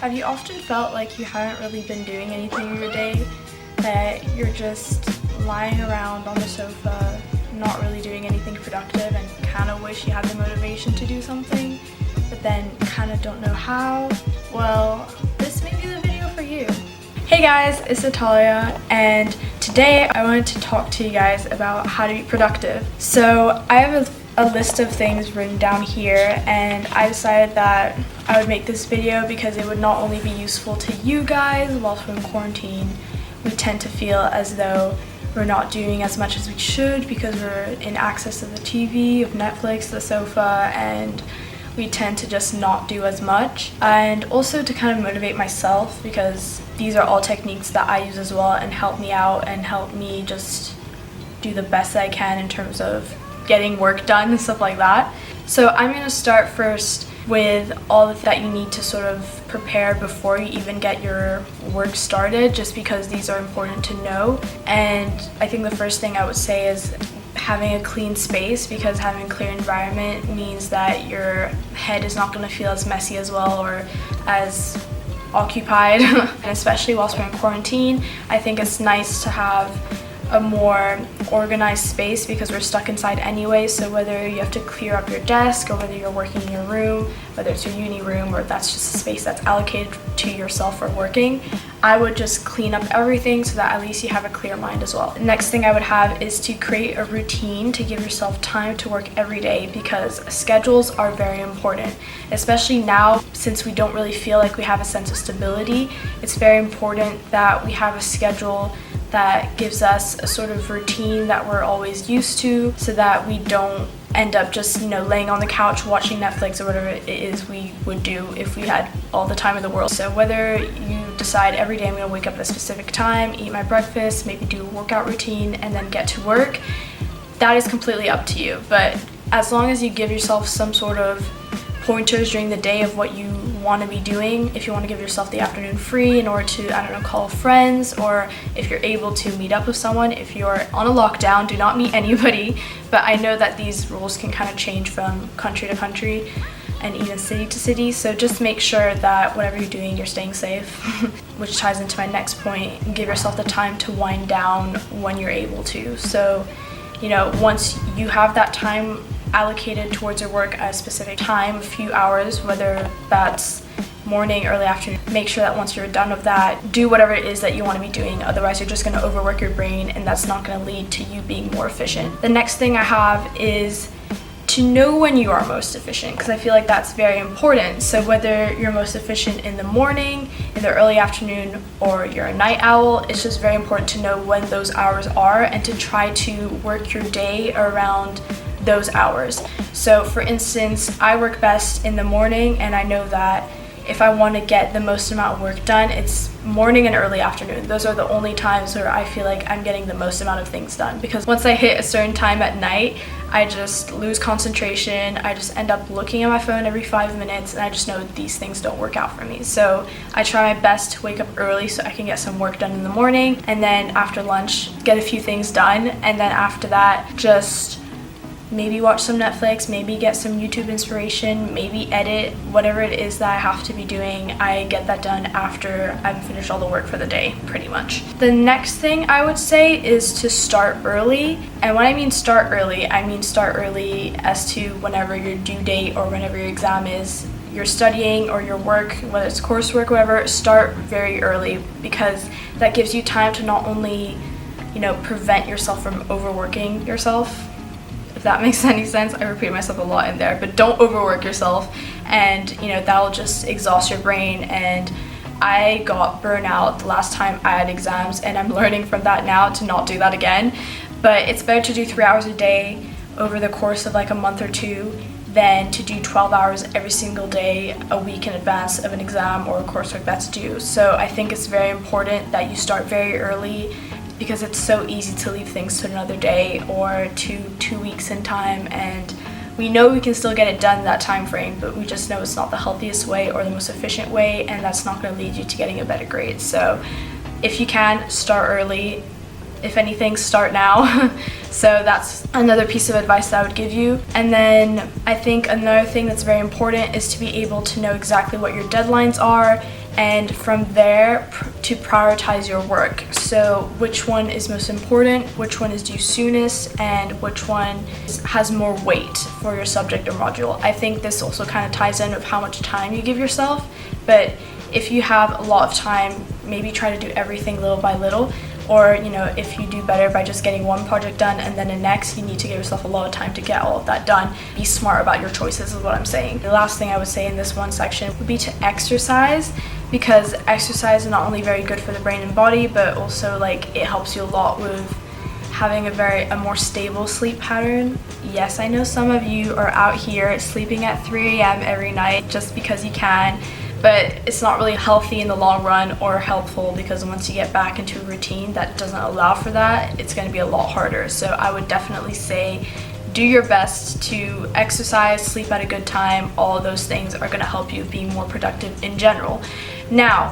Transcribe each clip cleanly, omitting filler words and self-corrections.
Have you often felt like you haven't really been doing anything in your day? That you're just lying around on the sofa, not really doing anything productive and kind of wish you had the motivation to do something, but then kind of don't know how? Well, this may be the video for you. Hey guys, it's Natalia, and today I wanted to talk to you guys about how to be productive. So I have a list of things written down here, and I decided that I would make this video because it would not only be useful to you guys whilst we're in quarantine. We tend to feel as though we're not doing as much as we should because we're in access to the TV, of Netflix, the sofa, and we tend to just not do as much. And also to kind of motivate myself, because these are all techniques that I use as well and help me out and help me just do the best I can in terms of getting work done and stuff like that. So I'm going to start first with all that you need to sort of prepare before you even get your work started, just because these are important to know. And I think the first thing I would say is having a clean space, because having a clear environment means that your head is not going to feel as messy as well or as occupied. And especially whilst we're in quarantine, I think it's nice to have a more organized space because we're stuck inside anyway. So whether you have to clear up your desk or whether you're working in your room, whether it's your uni room or that's just a space that's allocated to yourself for working, I would just clean up everything so that at least you have a clear mind as well. The next thing I would have is to create a routine to give yourself time to work every day, because schedules are very important, especially now since we don't really feel like we have a sense of stability. It's very important that we have a schedule that gives us a sort of routine that we're always used to, so that we don't end up just, laying on the couch watching Netflix or whatever it is we would do if we had all the time in the world. So whether you decide every day I'm going to wake up at a specific time, eat my breakfast, maybe do a workout routine, and then get to work, that is completely up to you. But as long as you give yourself some sort of pointers during the day of what you want to be doing, if you want to give yourself the afternoon free in order to, call friends, or if you're able to meet up with someone. If you're on a lockdown, do not meet anybody, but I know that these rules can kind of change from country to country and even city to city, so just make sure that whatever you're doing, you're staying safe. Which ties into my next point: give yourself the time to wind down when you're able to. So, once you have that time allocated towards your work at a specific time, a few hours, whether that's morning, early afternoon, make sure that once you're done with that, do whatever it is that you want to be doing. Otherwise, you're just going to overwork your brain, and that's not going to lead to you being more efficient. The next thing I have is to know when you are most efficient, because I feel like that's very important. So whether you're most efficient in the morning, in the early afternoon, or you're a night owl, it's just very important to know when those hours are and to try to work your day around those hours. So for instance, I work best in the morning, and I know that if I want to get the most amount of work done, it's morning and early afternoon. Those are the only times where I feel like I'm getting the most amount of things done, because once I hit a certain time at night, I just lose concentration. I just end up looking at my phone every 5 minutes, and I just know these things don't work out for me. So I try my best to wake up early so I can get some work done in the morning, and then after lunch, get a few things done, and then after that, just maybe watch some Netflix, maybe get some YouTube inspiration, maybe edit, whatever it is that I have to be doing. I get that done after I've finished all the work for the day, pretty much. The next thing I would say is to start early. And when I mean start early, I mean start early as to whenever your due date or whenever your exam is. You're studying or your work, whether it's coursework, whatever, start very early, because that gives you time to not only, prevent yourself from overworking yourself. If that makes any sense. I repeat myself a lot in there, but don't overwork yourself, and that'll just exhaust your brain. And I got burnout the last time I had exams, and I'm learning from that now to not do that again. But it's better to do 3 hours a day over the course of like a month or two than to do 12 hours every single day a week in advance of an exam or a coursework that's due. So I think it's very important that you start very early, because it's so easy to leave things to another day or to 2 weeks in time, and we know we can still get it done in that time frame, but we just know it's not the healthiest way or the most efficient way, and that's not going to lead you to getting a better grade. So if you can, start early. If anything, start now. So that's another piece of advice that I would give you. And then I think another thing that's very important is to be able to know exactly what your deadlines are and from there to prioritize your work. So which one is most important, which one is due soonest, and which one has more weight for your subject or module. I think this also kind of ties in with how much time you give yourself, but if you have a lot of time, maybe try to do everything little by little. Or, if you do better by just getting one project done and then the next, you need to give yourself a lot of time to get all of that done. Be smart about your choices is what I'm saying. The last thing I would say in this one section would be to exercise, because exercise is not only very good for the brain and body, but also it helps you a lot with having a more stable sleep pattern. Yes, I know some of you are out here sleeping at 3 a.m. every night just because you can. But it's not really healthy in the long run or helpful, because once you get back into a routine that doesn't allow for that, it's going to be a lot harder. So I would definitely say do your best to exercise, sleep at a good time. All of those things are going to help you be more productive in general. Now,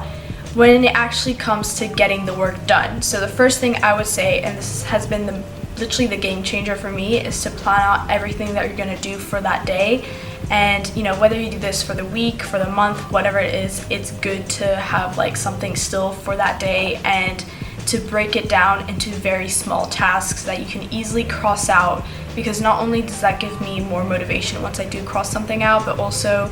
when it actually comes to getting the work done, so the first thing I would say, and this has been literally the game changer for me, is to plan out everything that you're going to do for that day. And whether you do this for the week, for the month, whatever it is, it's good to have something still for that day, and to break it down into very small tasks that you can easily cross out, because not only does that give me more motivation once I do cross something out, but also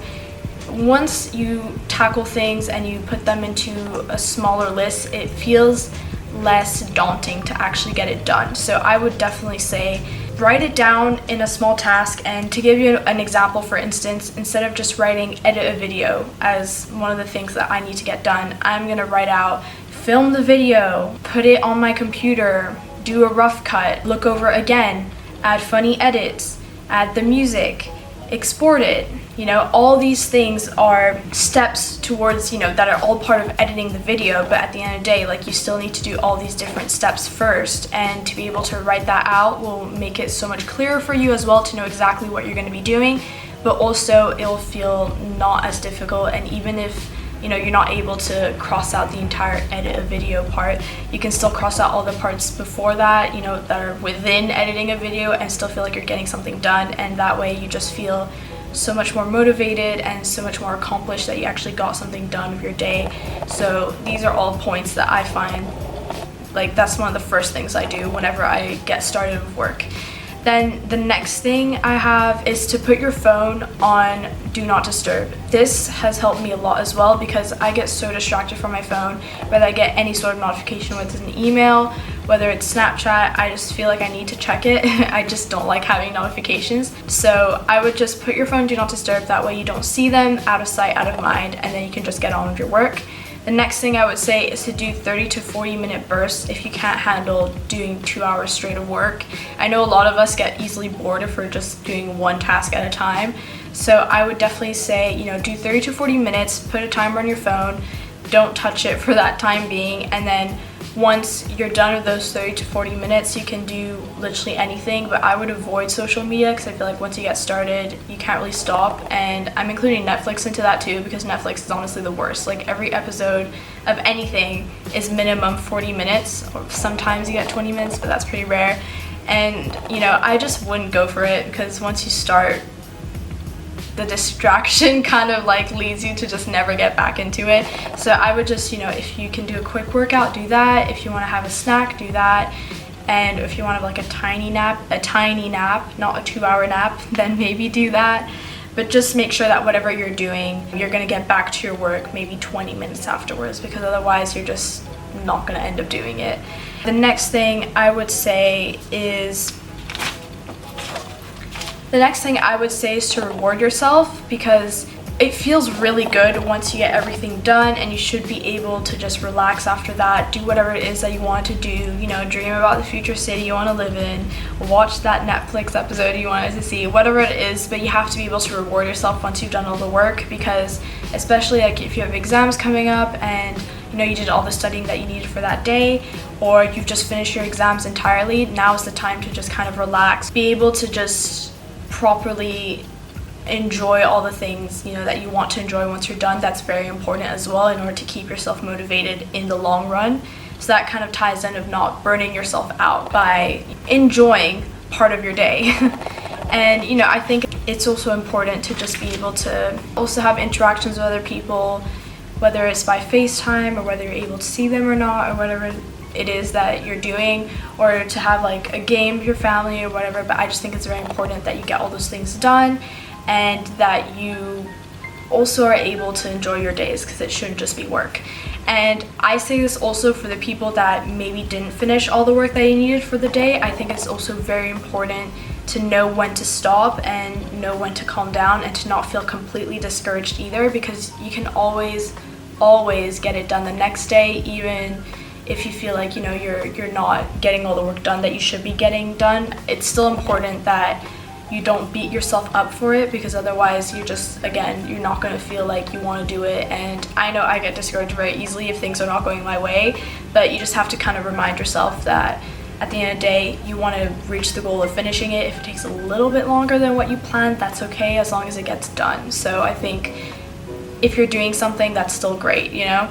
once you tackle things and you put them into a smaller list, it feels less daunting to actually get it done. So I would definitely say write it down in a small task. And to give you an example, for instance, instead of just writing edit a video as one of the things that I need to get done, I'm gonna write out film the video, put it on my computer, do a rough cut, look over again, add funny edits, add the music, export it. All these things are steps towards, that are all part of editing the video, but at the end of the day, you still need to do all these different steps first, and to be able to write that out will make it so much clearer for you as well, to know exactly what you're going to be doing, but also it'll feel not as difficult. And even if you're not able to cross out the entire edit a video part, you can still cross out all the parts before that, that are within editing a video, and still feel like you're getting something done. And that way you just feel so much more motivated and so much more accomplished that you actually got something done with your day. So these are all points that I find that's one of the first things I do whenever I get started with work. Then the next thing I have is to put your phone on do not disturb. This has helped me a lot as well, because I get so distracted from my phone. Whether I get any sort of notification, whether it's an email, whether it's Snapchat, I just feel like I need to check it. I just don't like having notifications. So I would just put your phone do not disturb. That way you don't see them, out of sight, out of mind, and then you can just get on with your work. The next thing I would say is to do 30 to 40 minute bursts if you can't handle doing 2 hours straight of work. I know a lot of us get easily bored if we're just doing one task at a time. So I would definitely say, do 30 to 40 minutes, put a timer on your phone, don't touch it for that time being, and then once you're done with those 30 to 40 minutes, you can do literally anything. But I would avoid social media, because I feel like once you get started, you can't really stop. And I'm including Netflix into that too, because Netflix is honestly the worst. Every episode of anything is minimum 40 minutes, or sometimes you get 20 minutes, but that's pretty rare. And I just wouldn't go for it, because once you start, the distraction kind of leads you to just never get back into it. So I would just, if you can do a quick workout, do that. If you want to have a snack, do that. And if you want to have a tiny nap, not a 2-hour nap, then maybe do that. But just make sure that whatever you're doing, you're going to get back to your work maybe 20 minutes afterwards, because otherwise you're just not going to end up doing it. The next thing I would say is to reward yourself, because it feels really good once you get everything done, and you should be able to just relax after that, do whatever it is that you want to do, dream about the future city you want to live in, watch that Netflix episode you wanted to see, whatever it is. But you have to be able to reward yourself once you've done all the work, because especially if you have exams coming up and you did all the studying that you needed for that day, or you've just finished your exams entirely, now is the time to just kind of relax, be able to just properly enjoy all the things that you want to enjoy once you're done. That's very important as well, in order to keep yourself motivated in the long run. So that kind of ties in of not burning yourself out by enjoying part of your day. And I think it's also important to just be able to also have interactions with other people, whether it's by FaceTime or whether you're able to see them or not, or whatever it is that you're doing, or to have like a game with your family or whatever. But I just think it's very important that you get all those things done and that you also are able to enjoy your days, because it shouldn't just be work. And I say this also for the people that maybe didn't finish all the work that you needed for the day. I think it's also very important to know when to stop and know when to calm down, and to not feel completely discouraged either, because you can always get it done the next day, even if you feel like, you know, you're not getting all the work done that you should be getting done. It's still important that you don't beat yourself up for it, because otherwise you're just, again, you're not going to feel like you want to do it. And I know I get discouraged very easily if things are not going my way, but you just have to kind of remind yourself that at the end of the day, you want to reach the goal of finishing it. If it takes a little bit longer than what you planned, that's okay, as long as it gets done. So I think if you're doing something, that's still great, you know?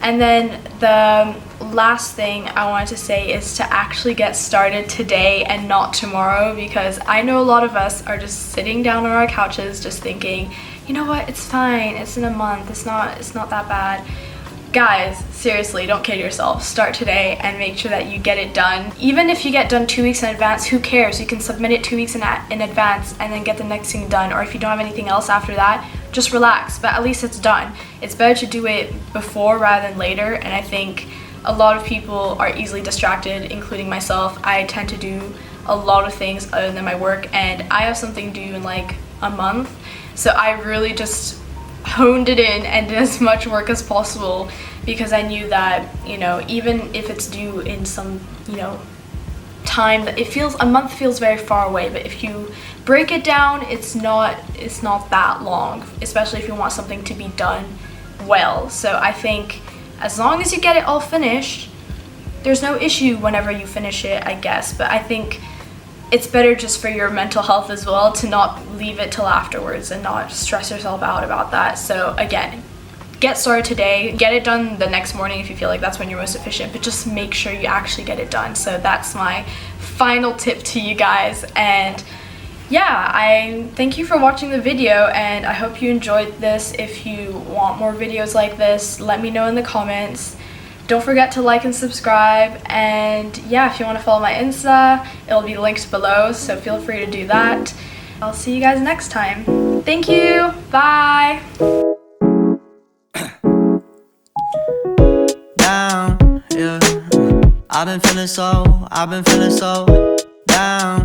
And then the last thing I wanted to say is to actually get started today and not tomorrow, because I know a lot of us are just sitting down on our couches just thinking, you know what, it's fine, it's in a month, it's not that bad. Guys, seriously, don't kid yourself. Start today and make sure that you get it done. Even if you get done 2 weeks in advance, who cares? You can submit it 2 weeks in advance and then get the next thing done. Or if you don't have anything else after that, just relax, but at least it's done. It's better to do it before rather than later. And I think a lot of people are easily distracted, including myself. I tend to do a lot of things other than my work, and I have something due in like a month. So I really just honed it in and did as much work as possible, because I knew that, you know, even if it's due in some, you know, time, that a month feels very far away, but if you break it down, it's not that long, especially if you want something to be done well. So I think as long as you get it all finished, there's no issue whenever you finish it, I guess. But I think it's better just for your mental health as well to not leave it till afterwards and not stress yourself out about that. So again, get started today, get it done the next morning if you feel like that's when you're most efficient, but just make sure you actually get it done. So that's my final tip to you guys. And yeah, I thank you for watching the video, and I hope you enjoyed this. If you want more videos like this, let me know in the comments. Don't forget to like and subscribe, and yeah, if you want to follow my Insta, it'll be linked below, so feel free to do that. I'll see you guys next time. Thank you, bye! Down, yeah. I've been feeling so down.